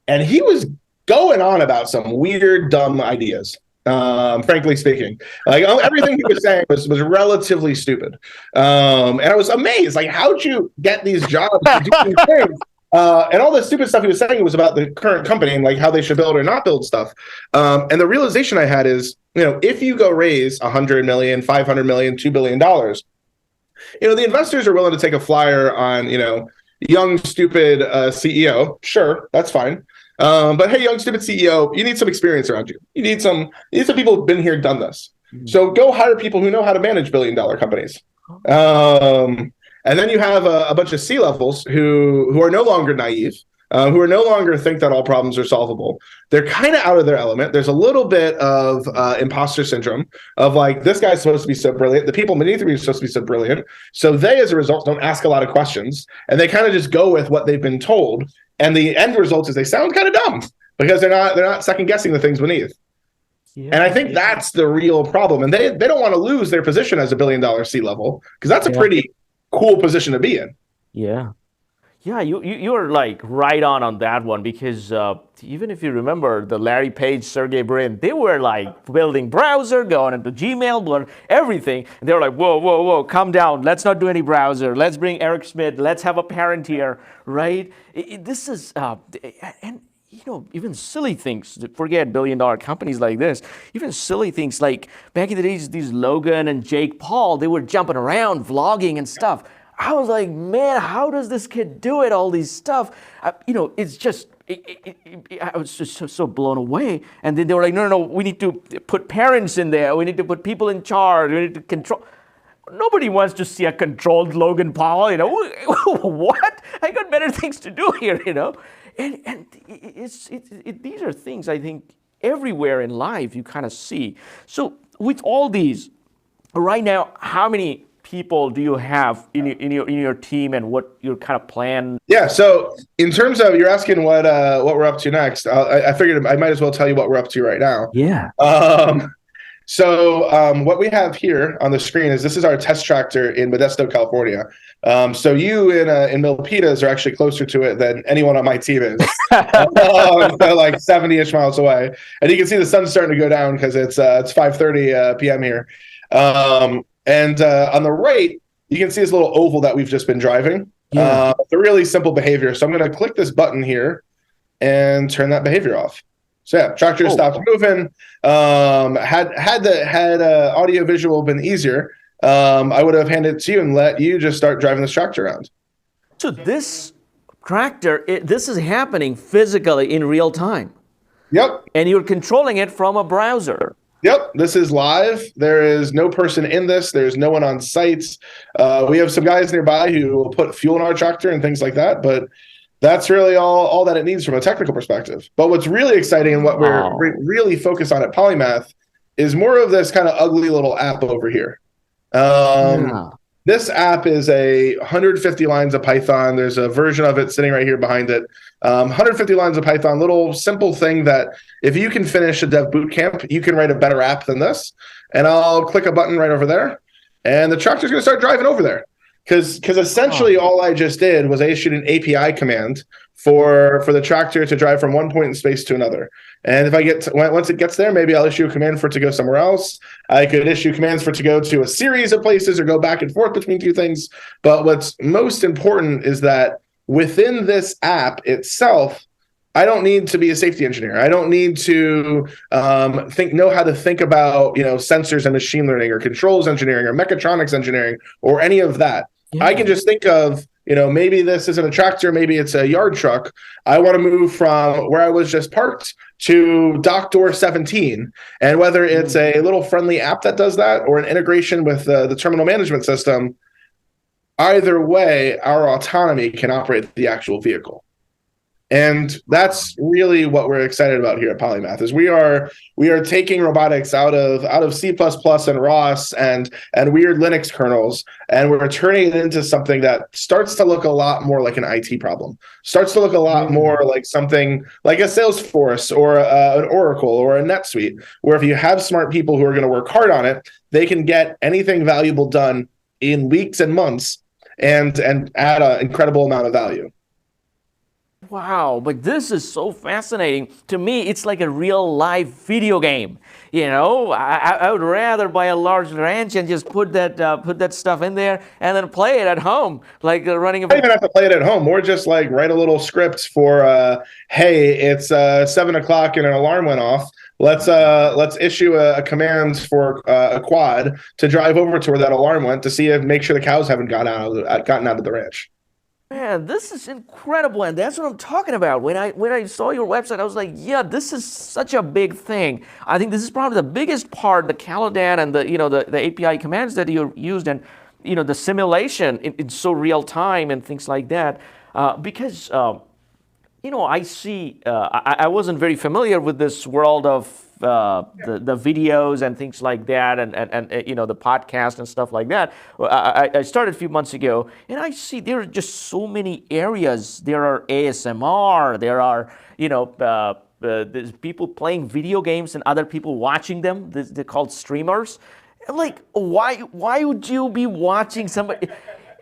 and he was going on about some weird, dumb ideas. Frankly speaking, like everything he was saying was relatively stupid, and I was amazed. Like, how'd you get these jobs to do these things? And all the stupid stuff he was saying was about the current company and like how they should build or not build stuff. And the realization I had is, if you go raise 100 million, 500 million, $2 billion, the investors are willing to take a flyer on, young stupid CEO. Sure, that's fine. But hey, young stupid CEO, you need some experience around you. You need some people who've been here, done this. So go hire people who know how to manage billion-dollar companies. And then you have a bunch of C-levels who are no longer naive, who are no longer think that all problems are solvable. They're kind of out of their element. There's a little bit of imposter syndrome of like, this guy's supposed to be so brilliant. The people beneath me are supposed to be so brilliant. So they, as a result, don't ask a lot of questions, and they kind of just go with what they've been told. And the end result is they sound kind of dumb because they're not second guessing the things beneath. Yeah, and I think that's the real problem. And they don't want to lose their position as a billion-dollar C-level, because that's a pretty cool position to be in. Yeah. Yeah, you're like right on that one, because even if you remember the Larry Page, Sergey Brin, they were like building browser, going into Gmail, doing everything. And they were like, whoa, calm down. Let's not do any browser. Let's bring Eric Schmidt. Let's have a parent here, right? This is, and even silly things, forget billion-dollar companies like this, even silly things like back in the days, these Logan and Jake Paul, they were jumping around, vlogging and stuff. I was like, man, how does this kid do it? All these stuff, it's just, I was just so blown away. And then they were like, no, we need to put parents in there. We need to put people in charge. We need to control. Nobody wants to see a controlled Logan Paul, what? I got better things to do here, And these are things I think everywhere in life you kind of see. So with all these, right now, how many people do you have in your team, and what your kind of plan? Yeah, so in terms of, you're asking what we're up to next, I figured I might as well tell you what we're up to right now. Yeah. So what we have here on the screen is, this is our test tractor in Modesto, California. So you in Milpitas are actually closer to it than anyone on my team is. Like 70-ish miles away. And you can see the sun's starting to go down because it's 5:30 p.m. here. And on the right, you can see this little oval that we've just been driving. Yeah. It's a really simple behavior. So I'm going to click this button here and turn that behavior off. So yeah, tractor stopped moving. Had audio visual been easier, I would have handed it to you and let you just start driving this tractor around. So this tractor, this is happening physically in real time. Yep. And you're controlling it from a browser. Yep, this is live. There is no person in this. There's no one on site. We have some guys nearby who will put fuel in our tractor and things like that, but that's really all that it needs from a technical perspective. But what's really exciting and what we're really focused on at Polymath is more of this kind of ugly little app over here. This app is 150 lines of Python. There's a version of it sitting right here behind it. 150 lines of Python, little simple thing that if you can finish a dev boot camp, you can write a better app than this. And I'll click a button right over there, and the tractor's going to start driving over there. Because essentially all I just did was I issued an API command for the tractor to drive from one point in space to another. And if once it gets there, maybe I'll issue a command for it to go somewhere else. I could issue commands for it to go to a series of places or go back and forth between two things. But what's most important is that within this app itself, I don't need to be a safety engineer. I don't need to know how to think about sensors and machine learning or controls engineering or mechatronics engineering or any of that. Yeah. I can just think of, maybe this isn't a tractor, maybe it's a yard truck. I want to move from where I was just parked to dock door 17. And whether it's a little friendly app that does that or an integration with the terminal management system, either way, our autonomy can operate the actual vehicle. And that's really what we're excited about here at Polymath is we are taking robotics out of C++ and ROS and weird Linux kernels, and we're turning it into something that starts to look a lot more like an IT problem, starts to look a lot more like something like a Salesforce or an Oracle or a NetSuite, where if you have smart people who are going to work hard on it, they can get anything valuable done in weeks and months and add an incredible amount of value. Wow, but this is so fascinating. To me, it's like a real life video game. I would rather buy a large ranch and just put that stuff in there and then play it at home, like running a. You don't even have to play it at home. Or just like write a little script for, hey, it's 7 o'clock and an alarm went off. Let's issue a command for a quad to drive over to where that alarm went to make sure the cows haven't gotten out of the ranch. Man, this is incredible, and that's what I'm talking about. When I saw your website, I was like, yeah, this is such a big thing. I think this is probably the biggest part, the Calidan and the API commands that you used, and the simulation in so real time and things like that. Because I see, I wasn't very familiar with this world of the videos and things like that, and the podcast and stuff like that. I started a few months ago, and I see there are just so many areas. There are ASMR. There are there's people playing video games and other people watching them. They're called streamers. Like, why would you be watching somebody?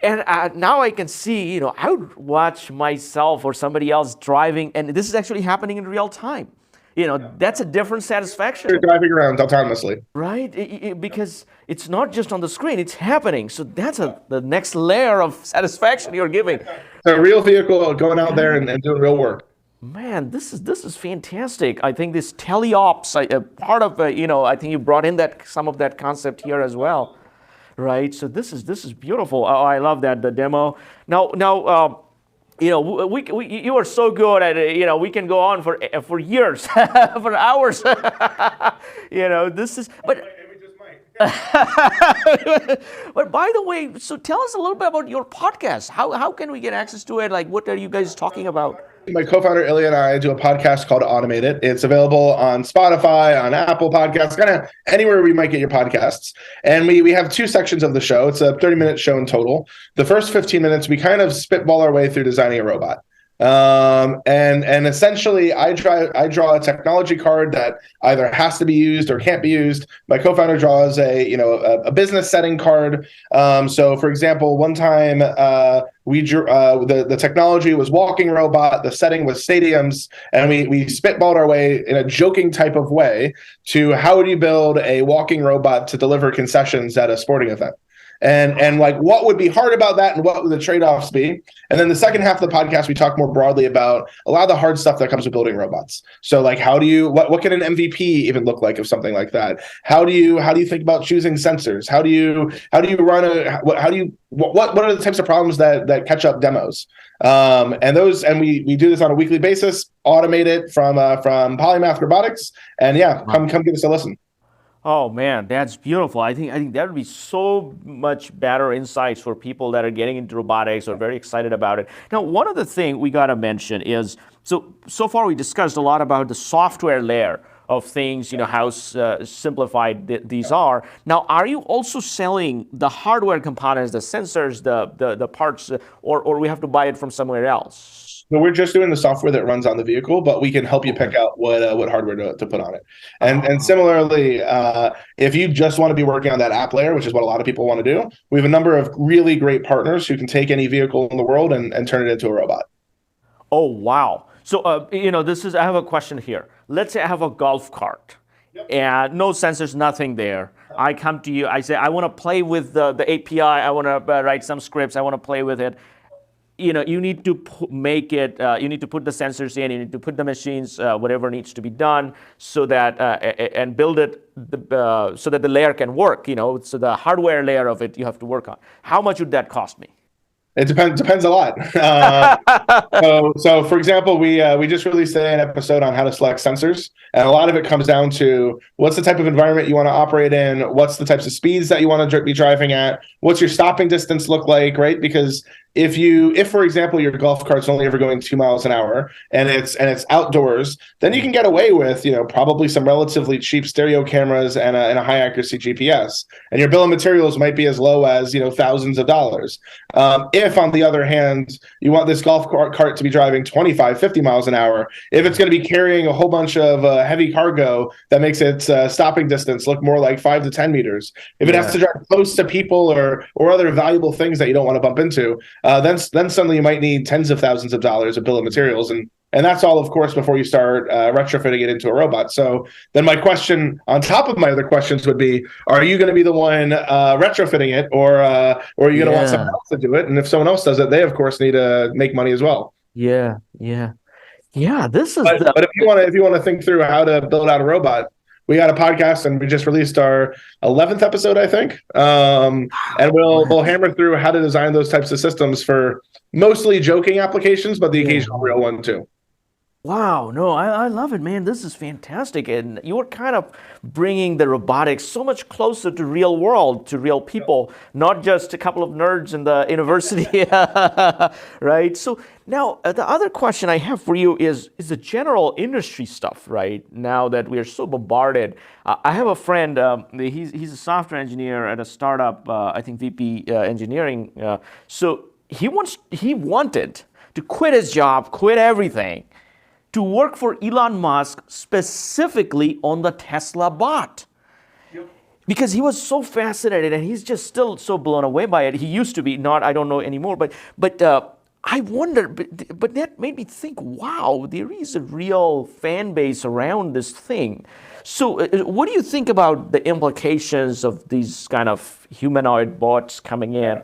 And now I can see, I would watch myself or somebody else driving, and this is actually happening in real time. That's a different satisfaction. You're driving around autonomously. Right? Because it's not just on the screen, it's happening. So that's the next layer of satisfaction you're giving. A real vehicle going out there and doing real work. Man, this is fantastic. I think this teleops, part of, I think you brought in some of that concept here as well. Right? So this is beautiful. Oh, I love that, the demo. Now, you are so good at it. We can go on for years, for hours. This is. But we just might. But by the way, so tell us a little bit about your podcast. How can we get access to it? Like, what are you guys talking about? My co-founder Ilia and I do a podcast called Automate It. It's available on Spotify, on Apple Podcasts, kind of anywhere where you might get your podcasts. And we have two sections of the show. It's a 30-minute show in total. The first 15 minutes, we kind of spitball our way through designing a robot. And essentially, I draw a technology card that either has to be used or can't be used. My co-founder draws a business setting card. So, for example, one time we drew the technology was walking robot, the setting was stadiums, and we spitballed our way in a joking type of way to how would you build a walking robot to deliver concessions at a sporting event. And like what would be hard about that and what would the trade-offs be? And then the second half of the podcast, we talk more broadly about a lot of the hard stuff that comes with building robots. So like what can an MVP even look like of something like that? How do you think about choosing sensors? What are the types of problems that catch up demos? And we do this on a weekly basis, automate it from Polymath Robotics. And come give us a listen. Oh man, that's beautiful. I think that would be so much better insights for people that are getting into robotics or very excited about it. Now, one other thing we got to mention is, so far we discussed a lot about the software layer of things, how simplified these are. Now, are you also selling the hardware components, the sensors, the parts, or we have to buy it from somewhere else? So we're just doing the software that runs on the vehicle, but we can help you pick out what hardware to put on it. And similarly, if you just want to be working on that app layer, which is what a lot of people want to do, we have a number of really great partners who can take any vehicle in the world and turn it into a robot. Oh, wow. So, I have a question here. Let's say I have a golf cart. Yep. And no sensors, nothing there. I come to you, I say, I want to play with the API, I want to write some scripts, I want to play with it. You need to make it, you need to put the sensors in, you need to put the machines, whatever needs to be done so that, and build it so that the layer can work, so the hardware layer of it you have to work on. How much would that cost me? It depends a lot. So for example, we just released an episode on how to select sensors, and a lot of it comes down to what's the type of environment you want to operate in, what's the types of speeds that you want to be driving at, what's your stopping distance look like, right? Because if for example your golf cart's only ever going 2 miles an hour and it's outdoors, then you can get away with probably some relatively cheap stereo cameras and a high accuracy GPS, and your bill of materials might be as low as thousands of dollars. If on the other hand you want this golf cart to be driving 25, 50 miles an hour, if it's going to be carrying a whole bunch of heavy cargo that makes its stopping distance look more like 5 to 10 meters, if it has to drive close to people or other valuable things that you don't want to bump into, then suddenly you might need tens of thousands of dollars of bill of materials, and that's all, of course, before you start retrofitting it into a robot. So then my question, on top of my other questions, would be: are you going to be the one retrofitting it, or are you going to want someone else to do it? And if someone else does it, they of course need to make money as well. Yeah. This is. But if you want to think through how to build out a robot, we got a podcast, and we just released our 11th episode, I think. And we'll hammer through how to design those types of systems for mostly joking applications, but the occasional real one too. Wow, no, I love it, man. This is fantastic. And you're kind of bringing the robotics so much closer to real world, to real people, not just a couple of nerds in the university, right? So now the other question I have for you is the general industry stuff, right? Now that we are so bombarded. I have a friend, he's a software engineer at a startup, I think VP engineering. So he wanted to quit his job, quit everything, to work for Elon Musk specifically on the Tesla bot. Yep. Because he was so fascinated, and he's just still so blown away by it. He used to be, not, I don't know anymore, but I wonder, but that made me think, wow, there is a real fan base around this thing. So what do you think about the implications of these kind of humanoid bots coming in?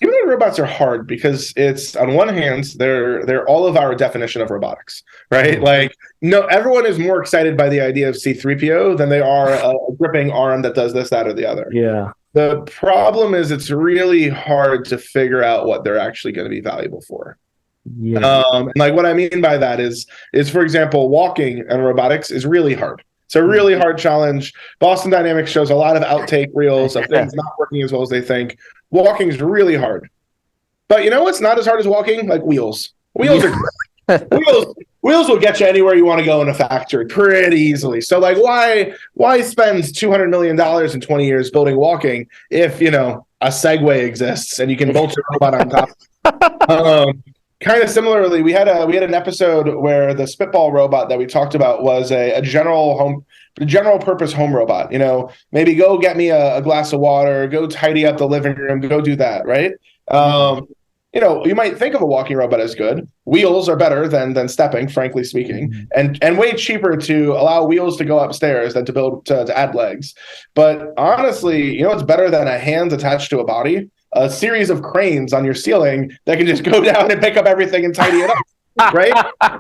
Humanoid robots are hard because it's, on one hand, they're all of our definition of robotics, right? Like, everyone is more excited by the idea of C-3PO than they are a gripping arm that does this, that, or the other. Yeah. The problem is it's really hard to figure out what they're actually going to be valuable for. Yeah. And like what I mean by that is for example, walking and robotics is really hard. It's a really hard challenge. Boston Dynamics shows a lot of outtake reels of things not working as well as they think. Walking is really hard. But you know what's not as hard as walking? Like wheels. Wheels are great. Wheels will get you anywhere you want to go in a factory pretty easily. So like why spend $200 million in 20 years building walking if a Segway exists and you can bolt your robot on top? Kind of similarly, we had an episode where the Spitball robot that we talked about was a general purpose home robot. Maybe go get me a glass of water, go tidy up the living room, go do that, right? You might think of a walking robot as good. Wheels are better than stepping, frankly speaking, and way cheaper to allow wheels to go upstairs than to add legs. But honestly, it's better than a hand attached to a body. A series of cranes on your ceiling that can just go down and pick up everything and tidy it up, right?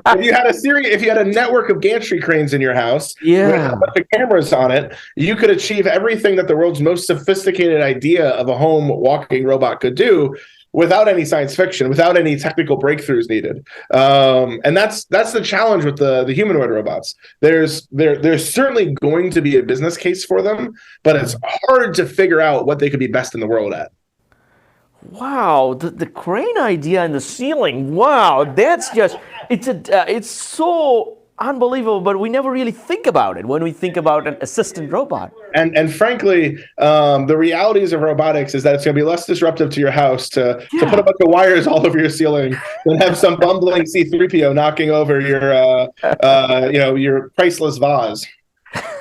If you had a network of gantry cranes in your house, with a bunch of cameras on it, you could achieve everything that the world's most sophisticated idea of a home walking robot could do without any science fiction, without any technical breakthroughs needed. And that's the challenge with the humanoid robots. There's certainly going to be a business case for them, but it's hard to figure out what they could be best in the world at. Wow, the crane idea in the ceiling. Wow, that's just, it's so unbelievable, but we never really think about it when we think about an assistant robot. And frankly, the realities of robotics is that it's going to be less disruptive to your house to put a bunch of wires all over your ceiling than have some bumbling C-3PO knocking over your priceless vase.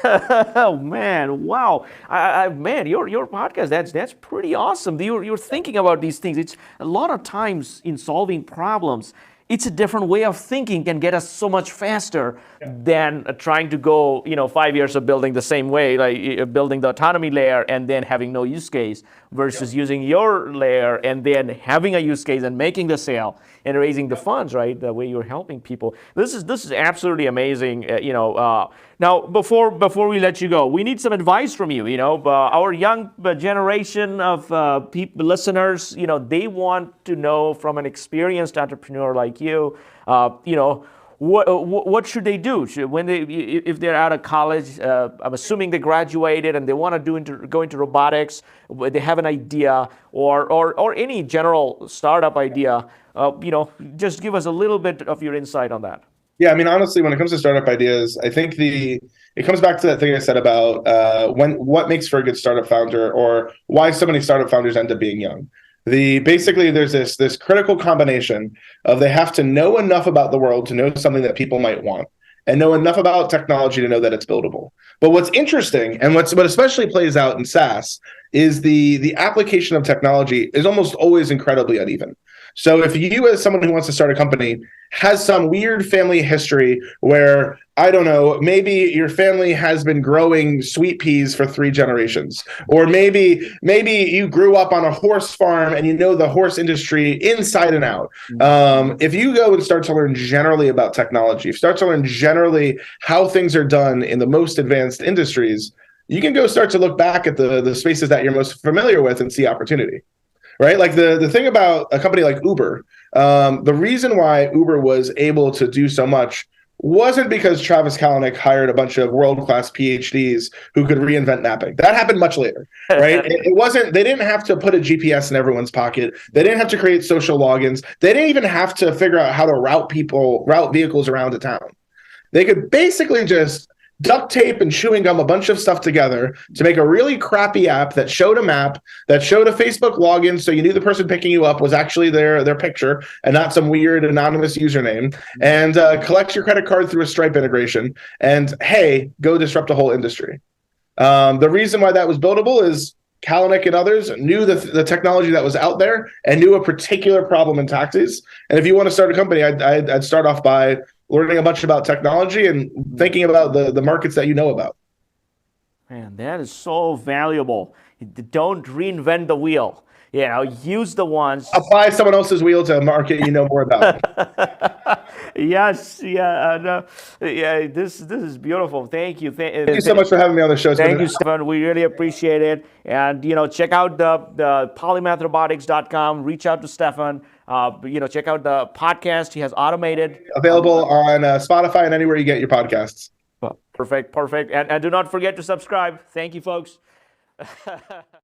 Oh man! Wow! Man, your podcast that's pretty awesome. You're thinking about these things. It's a lot of times in solving problems, it's a different way of thinking can get us so much faster than trying to go 5 years of building the same way, like building the autonomy layer and then having no use case, versus using your layer and then having a use case and making the sale and raising the funds, right? The way you're helping people. This is absolutely amazing. Now, before we let you go, we need some advice from you. Our young generation of listeners, they want to know from an experienced entrepreneur like you, what should they do when if they're out of college? I'm assuming they graduated and they want to go into robotics. They have an idea or any general startup idea. Just give us a little bit of your insight on that. Yeah, I mean, honestly, when it comes to startup ideas, I think it comes back to that thing I said about what makes for a good startup founder, or why so many startup founders end up being young. Basically there's this critical combination of they have to know enough about the world to know something that people might want, and know enough about technology to know that it's buildable. But what's interesting, and what especially plays out in SaaS, is the application of technology is almost always incredibly uneven. So if you, as someone who wants to start a company, has some weird family history where, I don't know, maybe your family has been growing sweet peas for 3 generations, or maybe you grew up on a horse farm and you know the horse industry inside and out. If you go and start to learn generally about technology, start to learn generally how things are done in the most advanced industries, you can go start to look back at the spaces that you're most familiar with and see opportunity. Right? Like the thing about a company like Uber, the reason why Uber was able to do so much wasn't because Travis Kalanick hired a bunch of world-class PhDs who could reinvent mapping. That happened much later, right? It wasn't, they didn't have to put a GPS in everyone's pocket. They didn't have to create social logins. They didn't even have to figure out how to route vehicles around a town. They could basically just duct tape and chewing gum a bunch of stuff together to make a really crappy app that showed a map, that showed a Facebook login, so you knew the person picking you up was actually their picture and not some weird anonymous username, and collect your credit card through a Stripe integration, and hey, go disrupt a whole industry. The reason why that was buildable is Kalanick and others knew the technology that was out there and knew a particular problem in taxis. And if you want to start a company, I'd start off by learning a bunch about technology and thinking about the markets that you know about. Man, that is so valuable. Don't reinvent the wheel. Use the ones. Apply someone else's wheel to a market you know more about. Yes, this is beautiful. Thank you. Thank you so much for having me on the show. Thank you, Stefan. We really appreciate it. And check out the polymathrobotics.com. Reach out to Stefan. Check out the podcast. He has automated. Available on Spotify and anywhere you get your podcasts. Perfect. And do not forget to subscribe. Thank you, folks.